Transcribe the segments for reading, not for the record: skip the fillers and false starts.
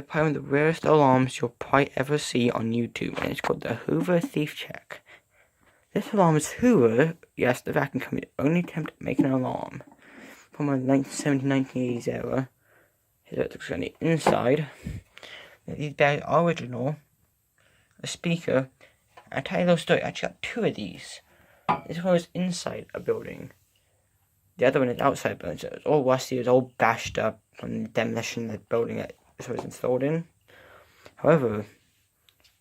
probably one of the rarest alarms you'll probably ever see on YouTube, and it's called the Hoover thief check. This alarm is Hoover, yes, the vacuum company's only attempt at making an alarm from the 1970s, 1980s era. Here's what it looks on the inside. These bags are original. A speaker. I'll tell you a little story. I actually got two of these. This one was inside a building. The other one is outside a building. So it was all rusty, it was all bashed up from the demolition of the building that this was installed in. However,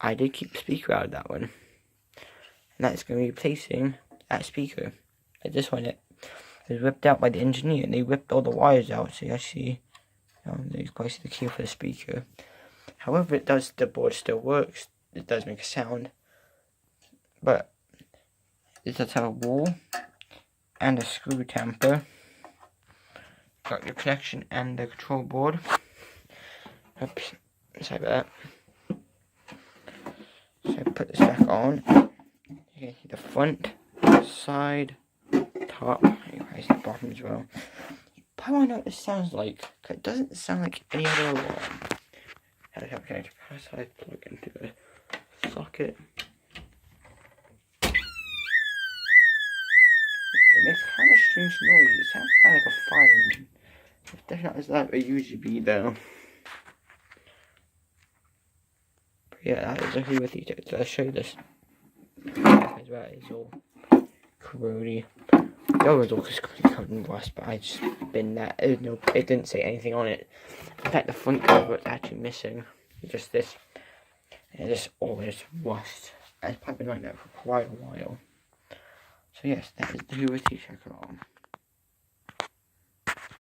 I did keep the speaker out of that one. And that's going to be replacing that speaker. This one, it was ripped out by the engineer, and they ripped all the wires out, so you actually, you can see the key for the speaker. However, the board still works. It does make a sound, but it does have a wall and a screw tamper. Got your connection and the control board. Oops, sorry about that. So I put this back on. You can see the front, side, top, you can see the bottom as well. You probably want to know what this sounds like, because it doesn't sound like any other alarm. I have a connector power, so I plug into the socket. It makes kind of a strange noise. It sounds kind of like a fire engine. It's definitely not as loud as it usually be, though. But yeah, that is exactly what these do. So I'll show you this. As well, it's all corrody. The other door is completely covered in rust, but I just bin that. It didn't say anything on it. In fact, the front cover is actually missing. Just this. And this all is rust. It's probably been like that for quite a while. So yes, that is the Hoover thief check alarm.